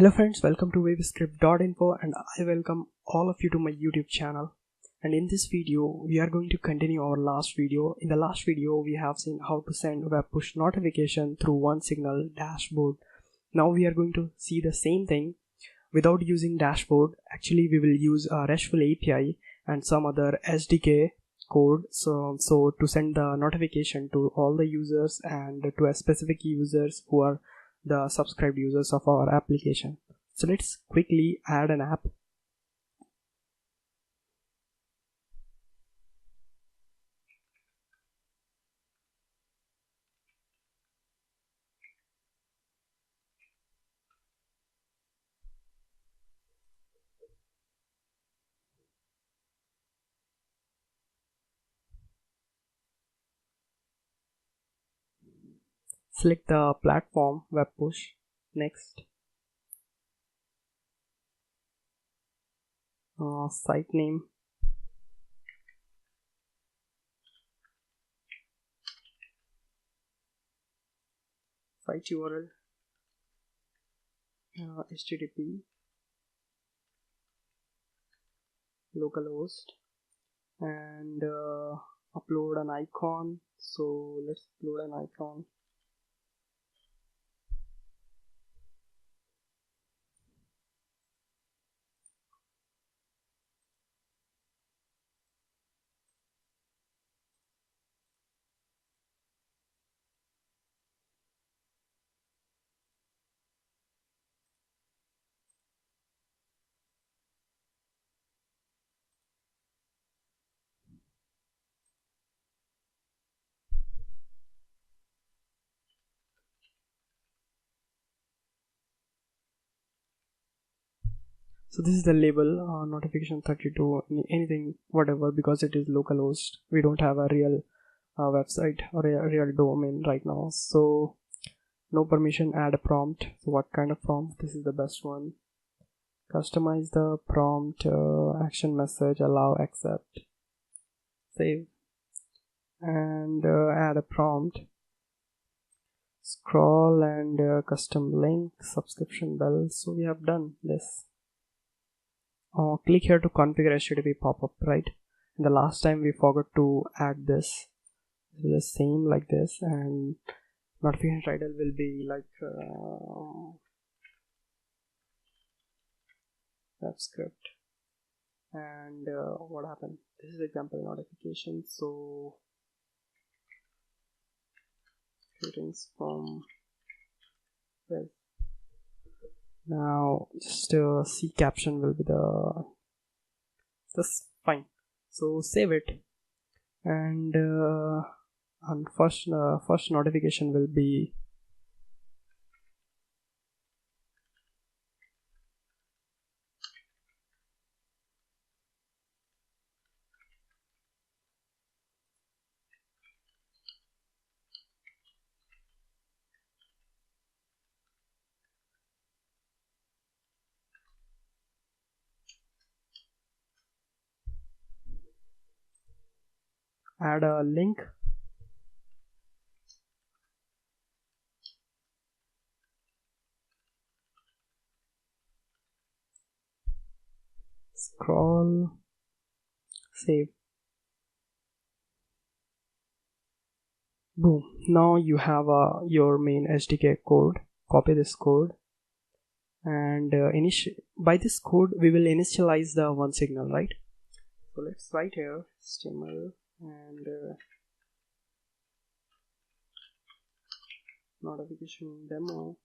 Hello friends, welcome to wavescript.info and I welcome all of you to my YouTube channel. And in this video, we are going to continue our last video. In the last video, we have seen how to send web push notification through OneSignal dashboard. Now we are going to see the same thing without using dashboard. Actually, we will use a RESTful API and some other SDK code so to send the notification to all the users and to a specific users who are the subscribed users of our application. So let's quickly add an app. Select the platform web push. Next, site name, site URL, HTTP, localhost, and upload an icon. So let's upload an icon. So this is the label, notification 32, anything, whatever, because it is localhost. We don't have a real website or a real domain right now. So no permission, add a prompt. So what kind of prompt? This is the best one. Customize the prompt, action message, allow, accept, save, and add a prompt. Scroll and custom link, subscription bell. So we have done this. Click here to configure HTTP pop-up, right? And the last time we forgot to add this. This is the same like this, and notification title will be like web script. And what happened? This is example notification. So greetings from web. Now just C caption will be that's fine. So save it, and first notification will be add a link. Scroll, save. Boom. Now you have your main SDK code. Copy this code, and by this code we will initialize the OneSignal, right? So let's write here HTML and notification demo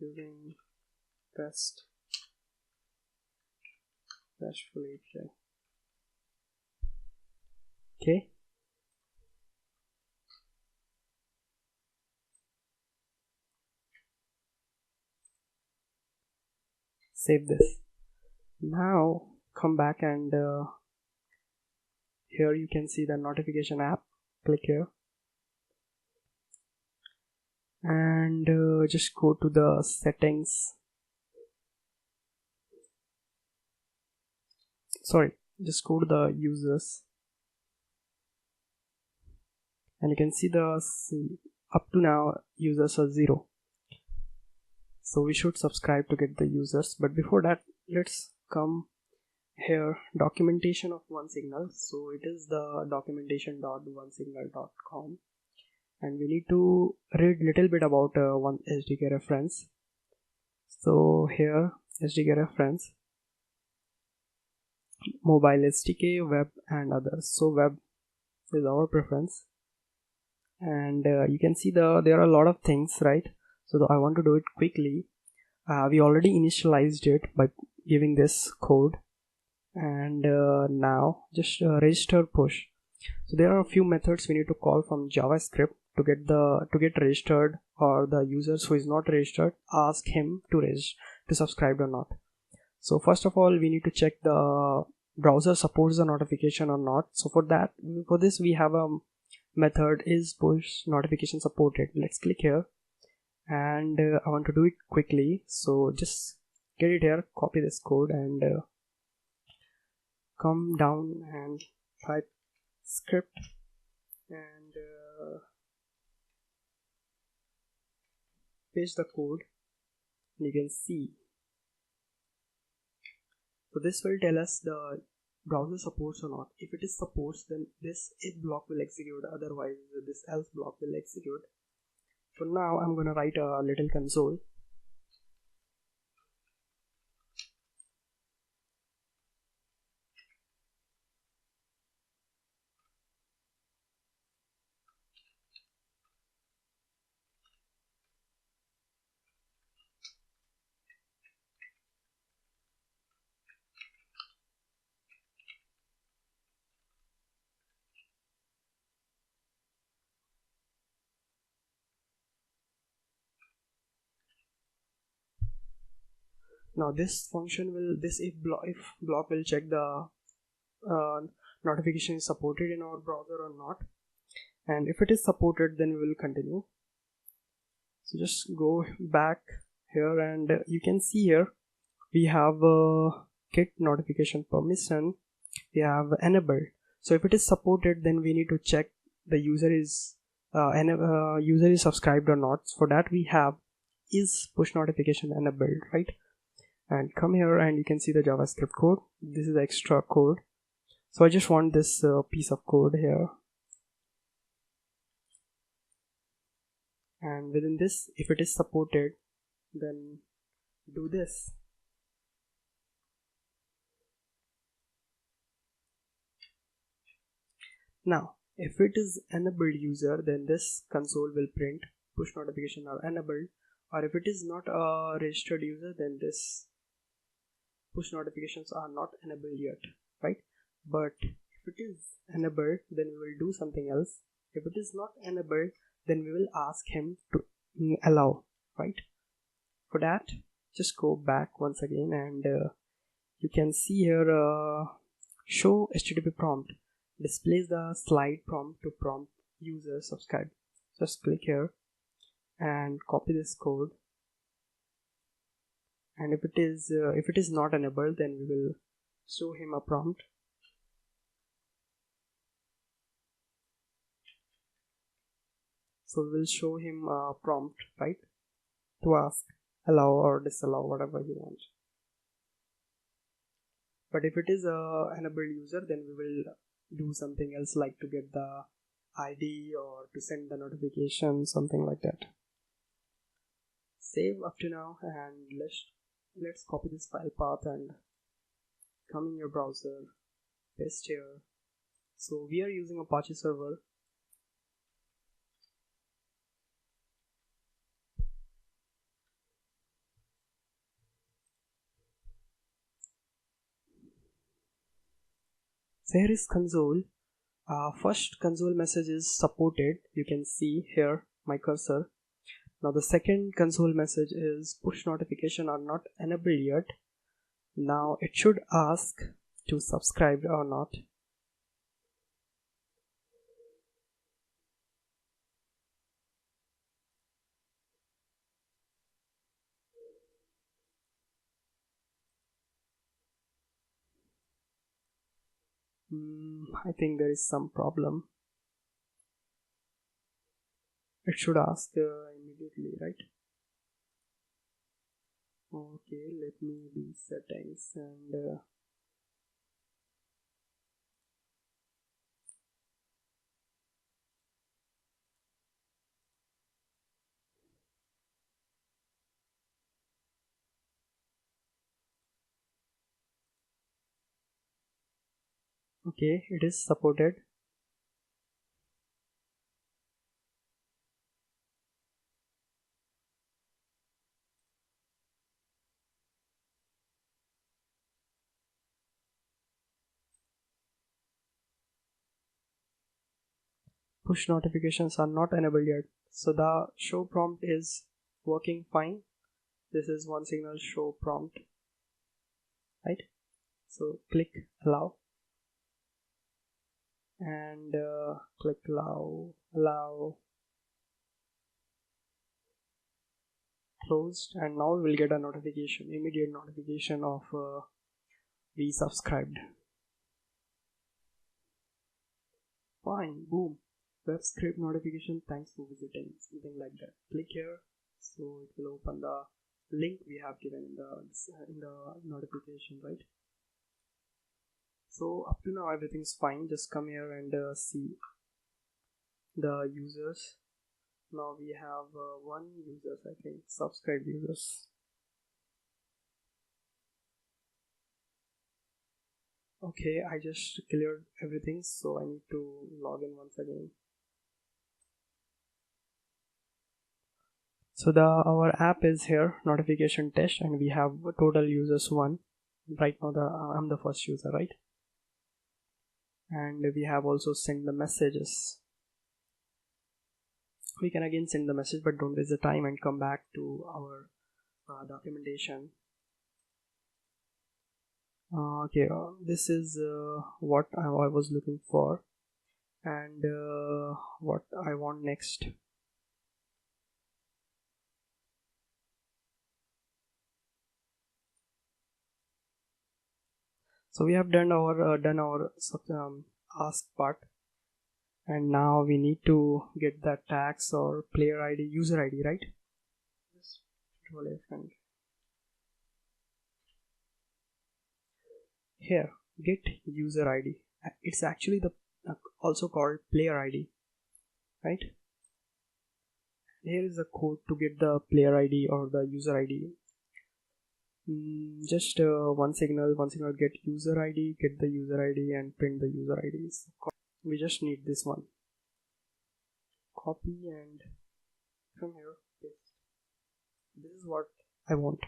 using RESTful API. Okay. Save this. Now come back and here you can see the notification app. Click here and just go to the settings. Just go to the users, and you can see up to now users are 0. So we should subscribe to get the users, but before that, let's come here, documentation of OneSignal. So it is the documentation.onesignal.com, and we need to read little bit about one SDK reference. So here, SDK reference, mobile SDK, web and others. So web is our preference, and you can see there are a lot of things, right? So I want to do it quickly. We already initialized it by giving this code, and now just register push. So there are a few methods we need to call from JavaScript to get registered, or the users who is not registered, ask him to subscribe or not. So first of all, we need to check the browser supports the notification or not. So for this we have a method is push notification supported. Let's click here, and I want to do it quickly, so just get it here, copy this code, and come down and type script, and paste the code, and you can see. So this will tell us the browser supports or not. If it is supports, then this if block will execute, otherwise this else block will execute. So now I'm gonna write a little console. Now this function will, this if block will check the notification is supported in our browser or not, and if it is supported, then we will continue. So just go back here, and you can see here we have get notification permission, we have enabled. So if it is supported, then we need to check the user is subscribed or not. For that we have is push notification enabled, right? And come here, and you can see the JavaScript code. This is extra code, so I just want this piece of code here, and within this, if it is supported, then do this. Now if it is enabled user, then this console will print push notification are enabled, or if it is not a registered user, then this push notifications are not enabled yet, right? But if it is enabled, then we will do something else. If it is not enabled, then we will ask him to allow, right? For that, just go back once again, and you can see here show HTTP prompt displays the slide prompt to prompt user subscribe. Just click here and copy this code, and if it is not enabled, then we will show him a prompt. So we will show him a prompt, right, to ask allow or disallow, whatever you want. But if it is a enabled user, then we will do something else, like to get the ID or to send the notification, something like that. Save up to now, and let's copy this file path and come in your browser, paste here. So we are using Apache server. So here is console. First console message is supported. You can see here my cursor. Now the second console message is push notification are not enabled yet. Now it should ask to subscribe or not. I think there is some problem. It should ask immediately, right? Okay, let me do settings and okay, it is supported. Push notifications are not enabled yet, so the show prompt is working fine. This is OneSignal show prompt, right? So click allow and click allow, closed, and now we'll get a notification, immediate notification of we subscribed. Fine, boom. Web script notification, thanks for visiting, something like that. Click here, so it will open the link we have given in the notification, right? So up to now everything's fine. Just come here and see the users. Now we have one users, I think, subscribe users. Okay, I just cleared everything, so I need to log in once again. So our app is here, notification test, and we have total users 1. Right now I'm the first user, right? And we have also sent the messages. We can again send the message, but don't waste the time and come back to our documentation. Okay, this is what I was looking for, and what I want next. So we have done our ask part, and now we need to get that tags or player ID, user ID, right? Just control F and here get user ID. It's actually the also called player ID, right? Here is the code to get the player ID or the user ID. Just OneSignal get user ID, get the user ID and print the user IDs. We just need this one. Copy and from here paste. This is what I want.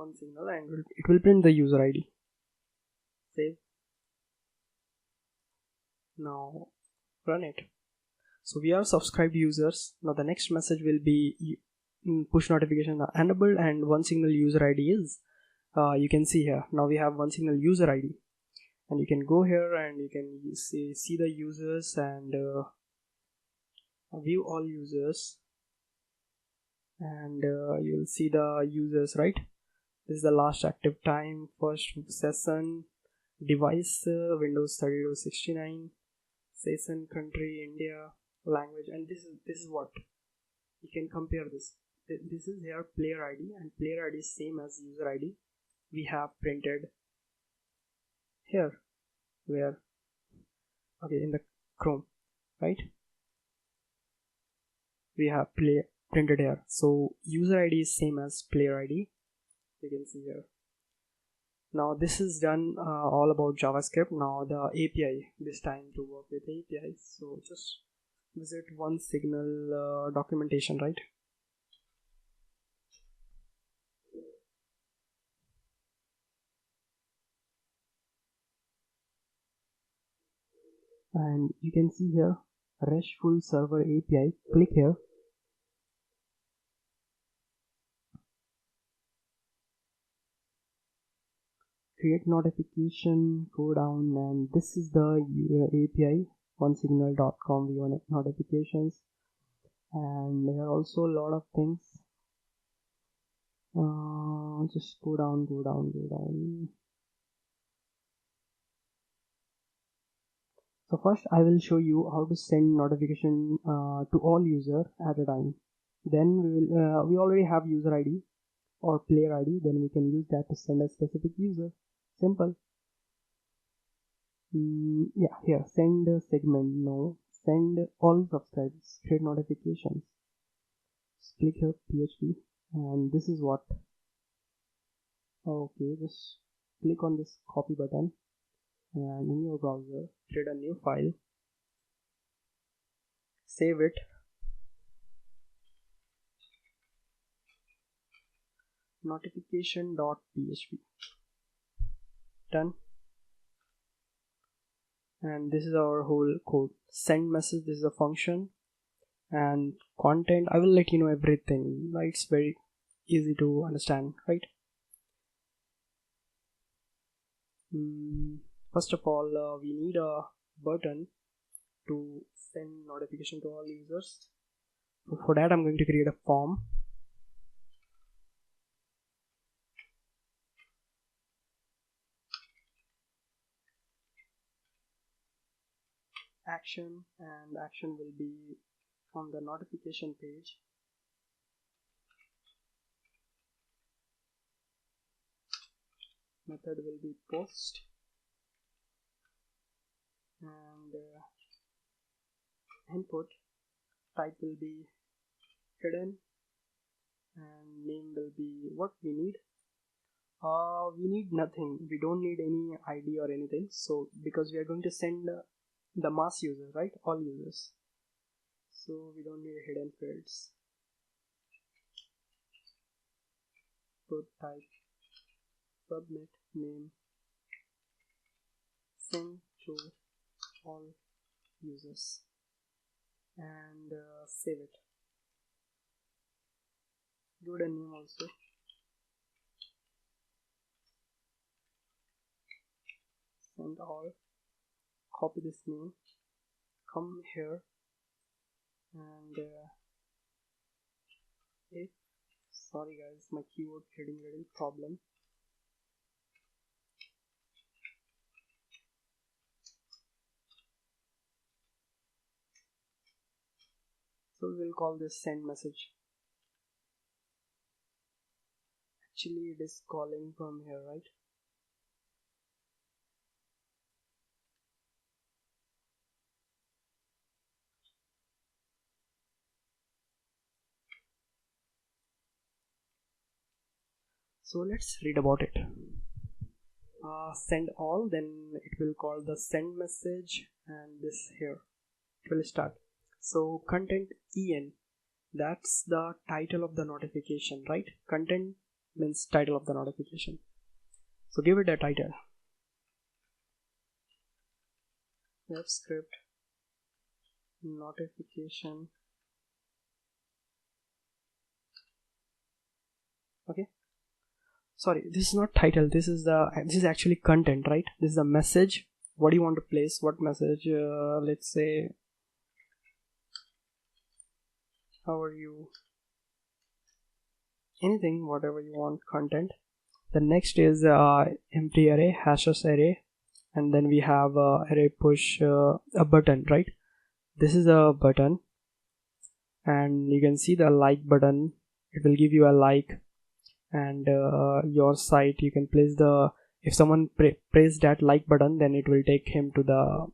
OneSignal and it will print the user ID. Save. Now run it. So we are subscribed users. Now the next message will be push notification enabled and OneSignal user ID is you can see here. Now we have OneSignal user ID, and you can go here and you can see the users and view all users, and you'll see the users, right? This is the last active time, first session, device Windows 3269, session, country India, language, and this is what you can compare this. This is here player ID, and player ID is same as user ID. We have printed here, where okay, in the Chrome, right? We have printed here. So user ID is same as player ID. You can see here. Now this is done all about JavaScript. Now the API, this time to work with APIs. So just visit OneSignal documentation, right? And you can see here RESTful server API. Click here. Create notification, go down, and this is the API onesignal.com view notifications, and there are also a lot of things. Just go down. So first I will show you how to send notification to all user at a time. Then we already have user ID or player ID, then we can use that to send a specific user. Simple. Yeah, here send a segment, no, send all subscribers, create notifications. Just click here PHP, and this is what. Okay, just click on this copy button, and in your browser create a new file, save it, notification.php. Done. And this is our whole code. Send message, this is a function, and content, I will let you know everything. It's very easy to understand, right? First of all, we need a button to send notification to all users. So for that I'm going to create a form. Action, and action will be on the notification page. Method will be post, and input type will be hidden, and name will be what we need. We need nothing, we don't need any ID or anything, so because we are going to send the mass users, right, all users, so we don't need hidden fields. Put type, submit, name, send to all users, and save it. Give it a name also. Send all. Copy this name. Come here, and if sorry guys, my keyboard getting little problem. So we'll call this send message. Actually it is calling from here, right? So let's read about it. Send all, then it will call the send message, and this here it will start. So content en, that's the title of the notification, right? Content means title of the notification, so give it a title. Web script notification. Okay, sorry, this is not title, this is actually content, right? This is a message. What do you want to place? What message? Let's say, how are you, anything, whatever you want, content. The next is empty array, hashes array, and then we have array push, a button, right? This is a button, and you can see the like button, it will give you a like, and your site, you can place the, if someone press that like button, then it will take him to the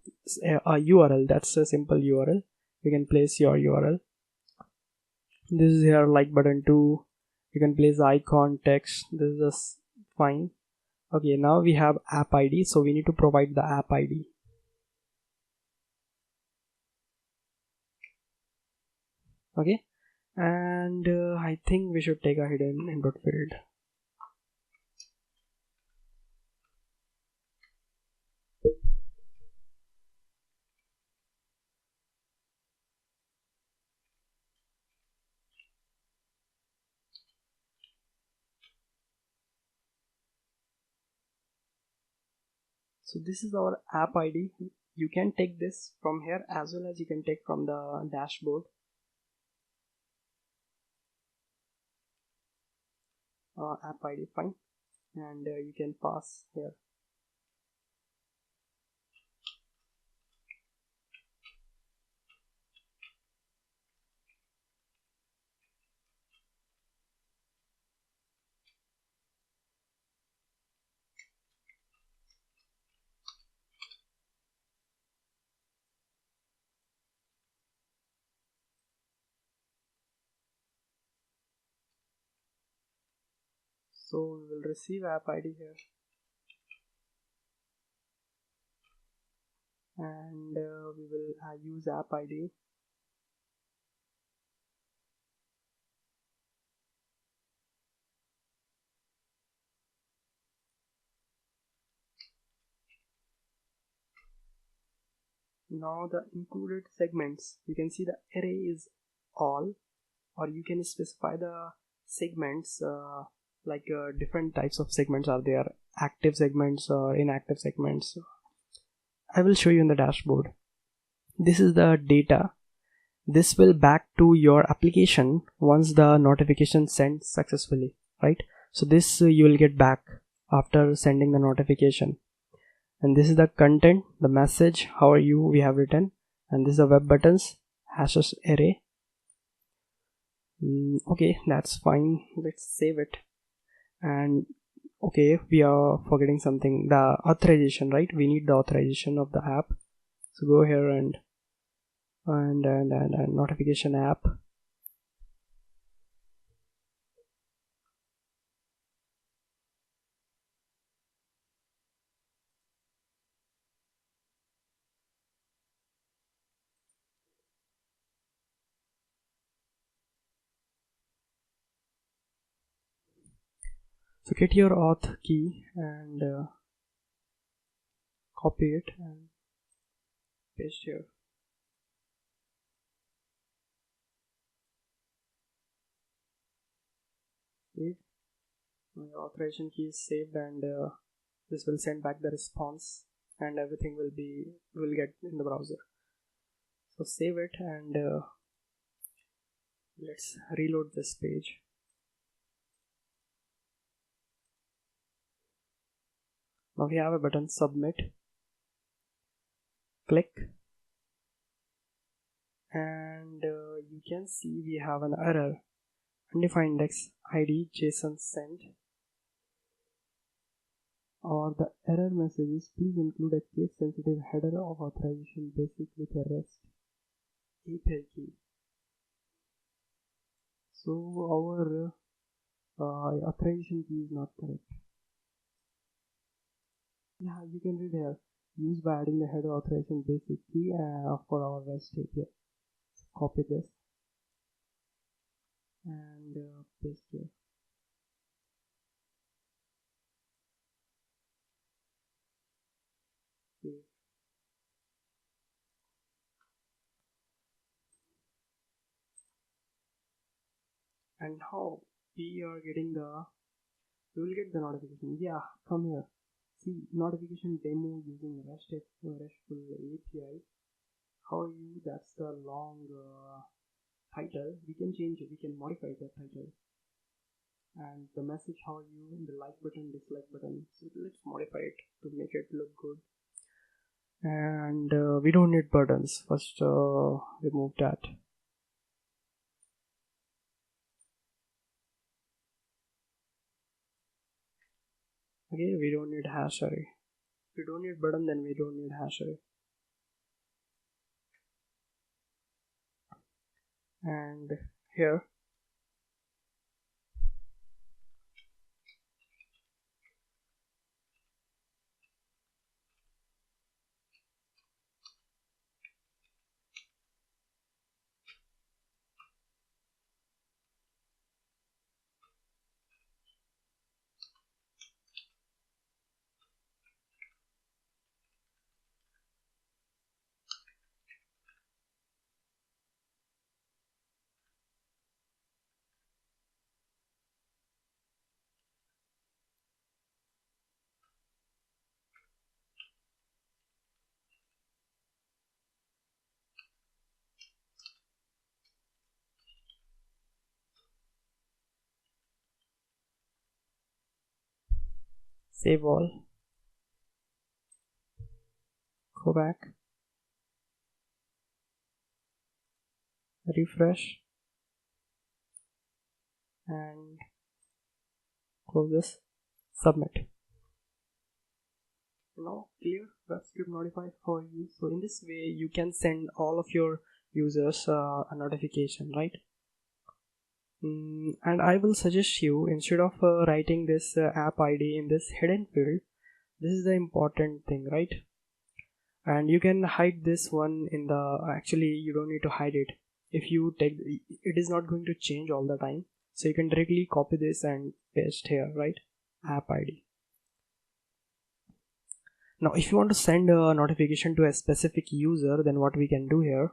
URL. That's a simple URL. You can place your URL. This is your like button too. You can place icon, text. This is just fine. Okay, now we have app ID, so we need to provide the app ID. Okay, and I think we should take a hidden input field. So this is our app ID. You can take this from here as well as you can take from the dashboard. App ID, fine, and you can pass here. So we will receive app ID here, and we will use app ID. Now the included segments, you can see the array is all, or you can specify the segments, different types of segments are there, active segments or inactive segments. I will show you in the dashboard. This is the data. This will back to your application once the notification sent successfully, right? So this you will get back after sending the notification. And this is the content, the message, how are you, we have written. And this is the web buttons, hashes array. Okay, that's fine. Let's save it. And okay, we are forgetting something, the authorization, right? We need the authorization of the app. So go here and notification app. So get your auth key and copy it and paste here. Save. My authorization key is saved, and this will send back the response, and everything will get in the browser. So save it, and let's reload this page. Now we have a button submit. Click, and you can see we have an error. Undefined index ID JSON sent, or the error message is please include a case sensitive header of authorization basic with a REST API key. So our authorization key is not correct. Yeah, you can read here, used by adding the header authorization basic key for our REST API. So copy this and paste here. Save. And how we are getting we will get the notification. Yeah, come here. See, notification demo using RESTful API. How you, that's the long title. We can change it, we can modify the title. And the message, how you, the like button, dislike button. So let's modify it to make it look good. And we don't need buttons. First remove that. Okay, we don't need hash array. If we don't need button, then we don't need hash array. And here save all, go back, refresh, and close this, submit. Now clear web script notify for you. So in this way you can send all of your users a notification, right? And I will suggest you, instead of writing this app ID in this hidden field, this is the important thing, right? And you can hide this one in the, actually you don't need to hide it. If you take, it is not going to change all the time, so you can directly copy this and paste here, right? App ID. Now if you want to send a notification to a specific user, then what we can do here,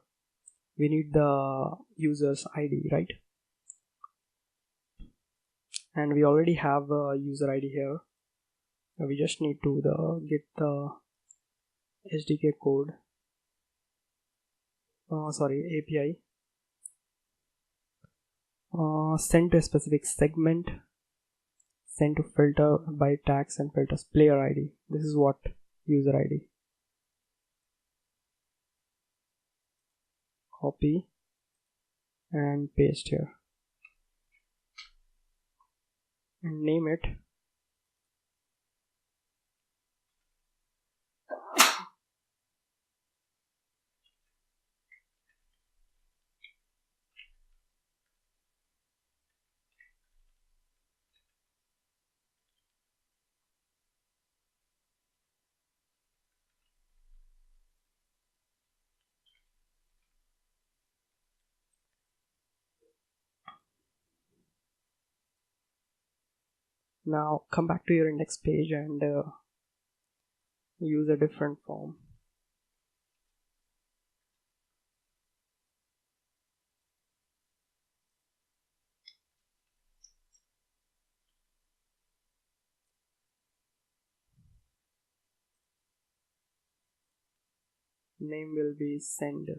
we need the user's ID, right? And we already have a user ID here. We just need to get the SDK code, API, send to a specific segment, send to filter by tags and filters, player ID. This is what user ID. Copy and paste here and name it. Now come back to your index page and use a different form. Name will be send.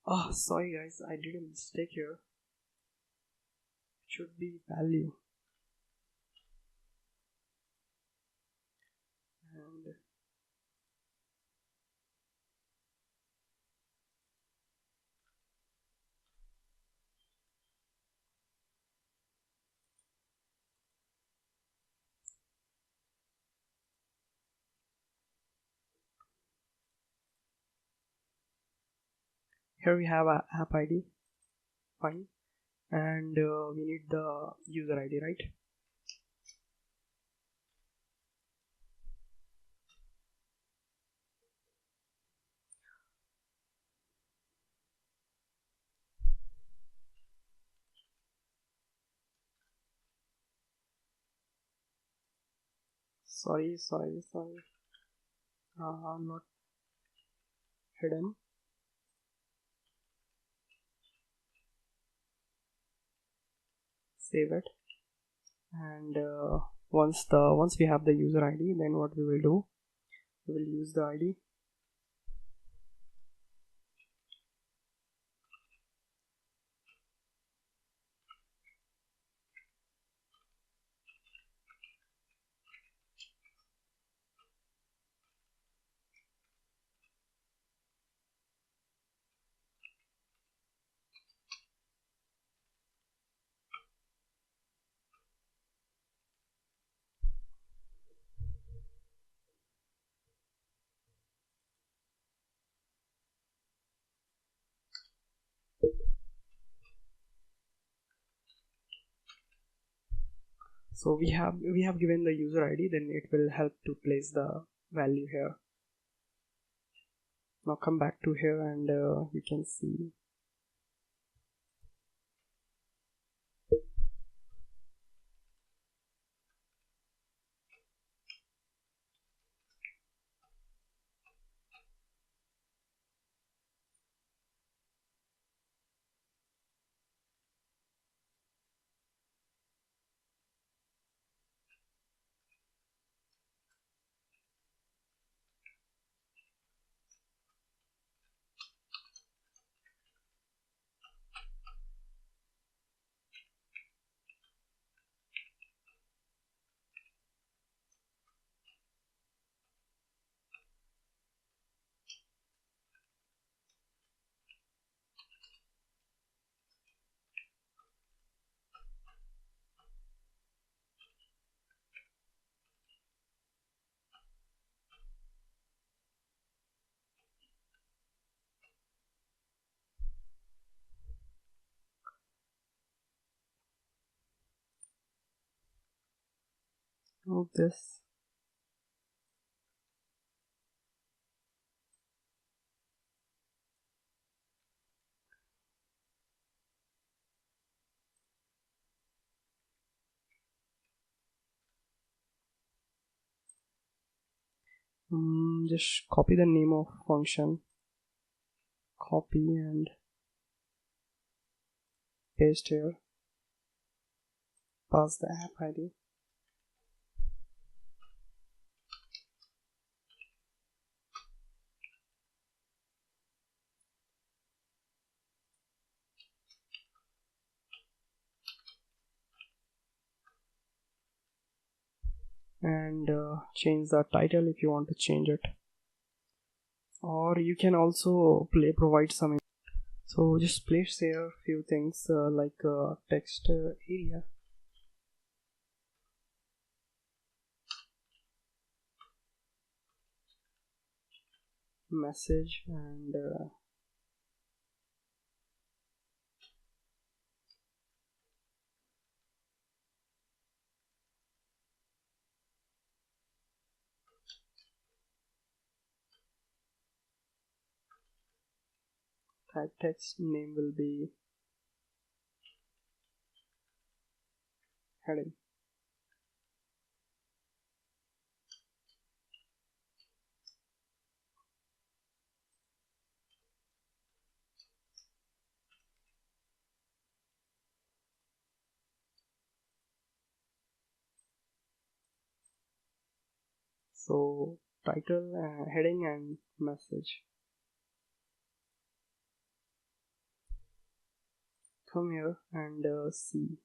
Oh, sorry guys, I did a mistake here. It should be value. And here we have a app ID. Fine. And we need the user ID, right? Sorry. Not hidden. Save it. And once we have the user ID, then what we will do, we will use the ID. So we have given the user ID, then it will help to place the value here. Now come back to here and you can see Move this. Just copy the name of function, copy and paste here, pass the app ID. And change the title if you want to change it, or you can also provide some. So just place here few things like text area, message, and type text. Name will be heading. So title, heading and message. Come here and see.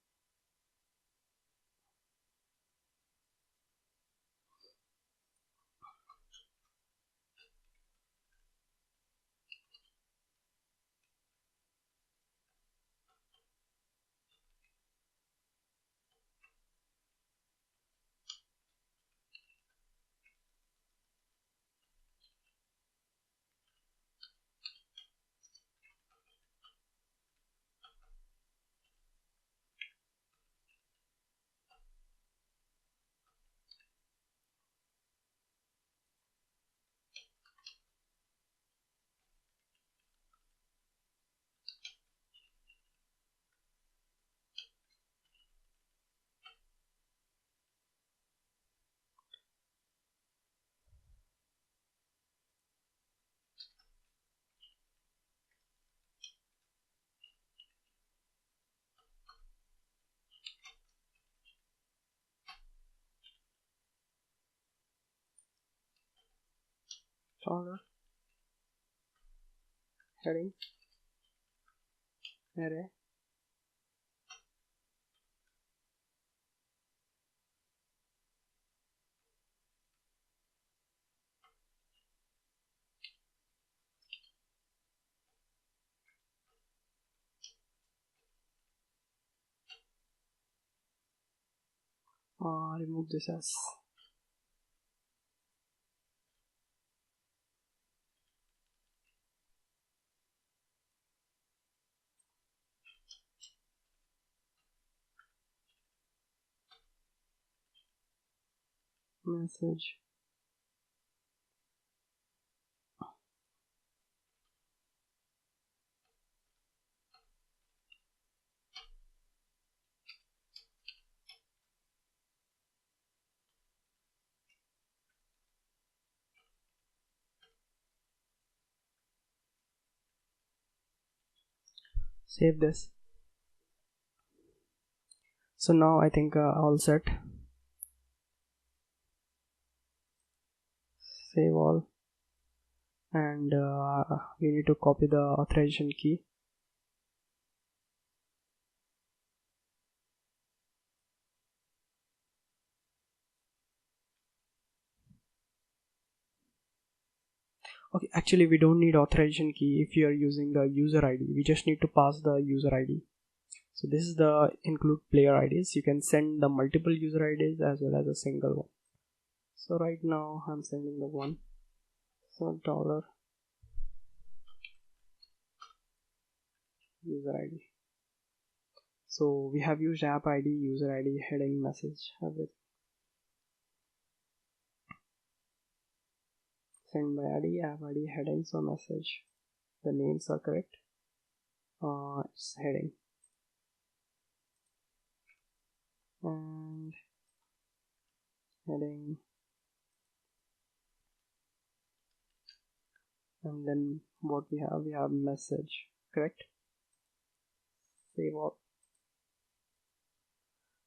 Dollar, heading, array, remove this as message. Save this. So now I think all set. Save all, and we need to copy the authorization key. Okay, actually we don't need authorization key if you are using the user ID. We just need to pass the user ID. So this is the include player IDs. You can send the multiple user IDs as well as a single one. So right now I'm sending the one. So dollar user ID. So we have used app ID, user ID, heading, message, everything. Send by ID, app ID, headings or message. The names are correct. It's heading and heading, and then what we have message, correct. Save all.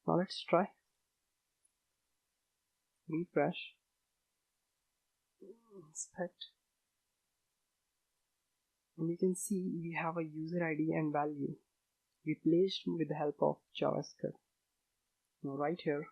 Now let's try. Refresh. Inspect. And you can see we have a user ID and value replaced with the help of JavaScript. Now right here,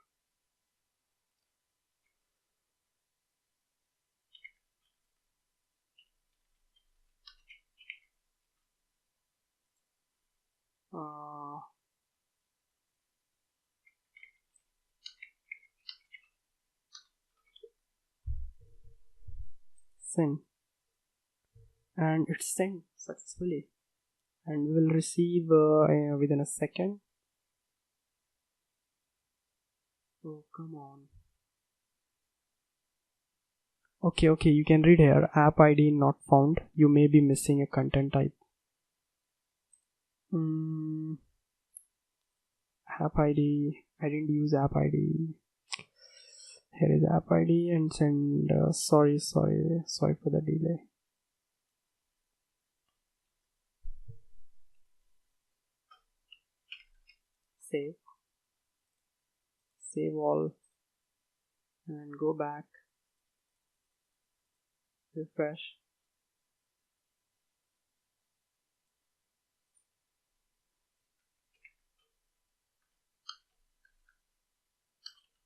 send, and it's sent successfully, and we will receive within a second. Oh, come on. Okay, you can read here, app ID not found, you may be missing a content type. App ID, I didn't use app ID. Here is app ID and send. Sorry for the delay. Save all, and go back, refresh.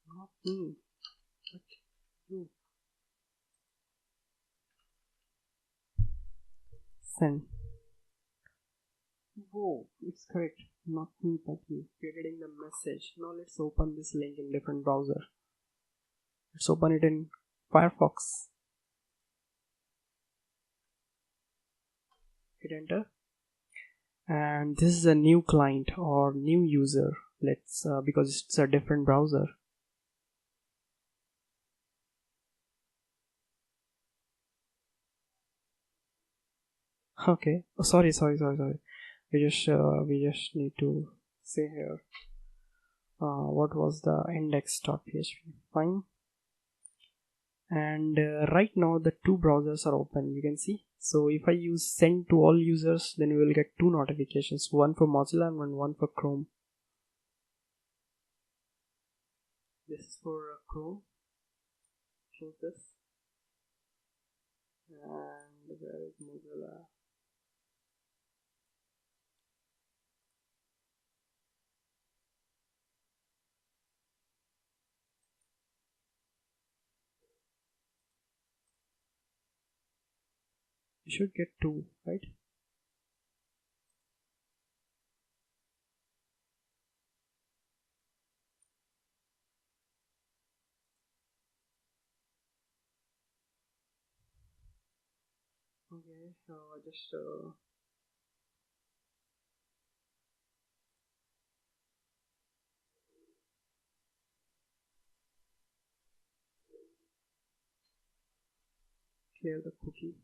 Not me. What you? Send. Whoa, it's correct. Not me, but you. You're getting the message. Now let's open this link in different browser. Let's open it in Firefox. Hit enter. And this is a new client or new user. Let's because it's a different browser. Okay. Oh, sorry. We just need to say here. What was the index.php? Fine. And right now the two browsers are open, you can see. So if I use send to all users, then we will get two notifications, one for Mozilla and one for Chrome. This is for Chrome. Close this. And where is Mozilla? You should get two, right? Okay, so just clear the cookie.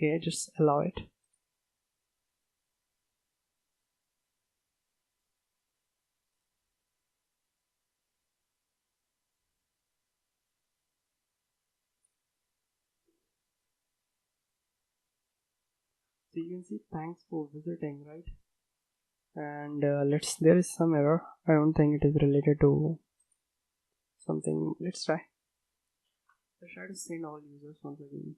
Okay, just allow it. So you can see thanks for visiting, right? And there is some error. I don't think it is related to something. Let's try to send all users once again.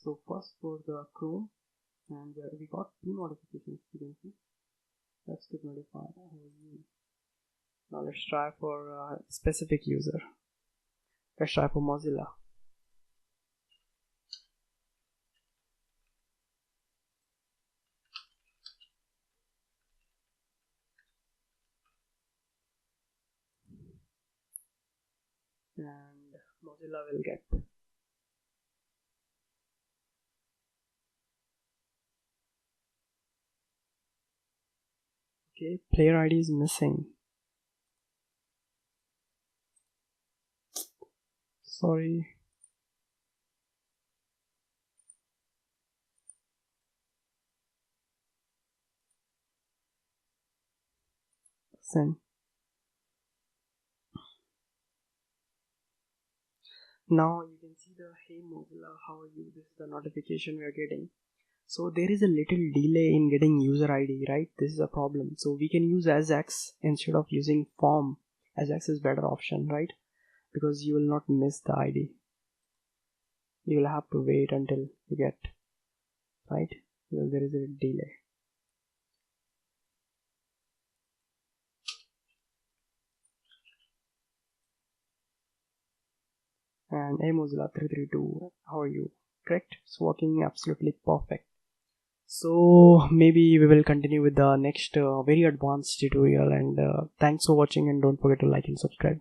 So first for the Chrome, and we got two notifications, you can see. Let's get notified. Now let's try for a specific user. Let's try for Mozilla. And Mozilla will get. Okay, player ID is missing. Sorry. Send. Now you can see the hey Mozilla, how are you? This is the notification we are getting. So there is a little delay in getting user ID, right? This is a problem. So we can use ASX instead of using form. ASX is better option, right? Because you will not miss the ID. You will have to wait until you get, right? Because there is a delay. And hey Mozilla 332, how are you? Correct? It's working absolutely perfect. So maybe we will continue with the next very advanced tutorial, and thanks for watching, and don't forget to like and subscribe.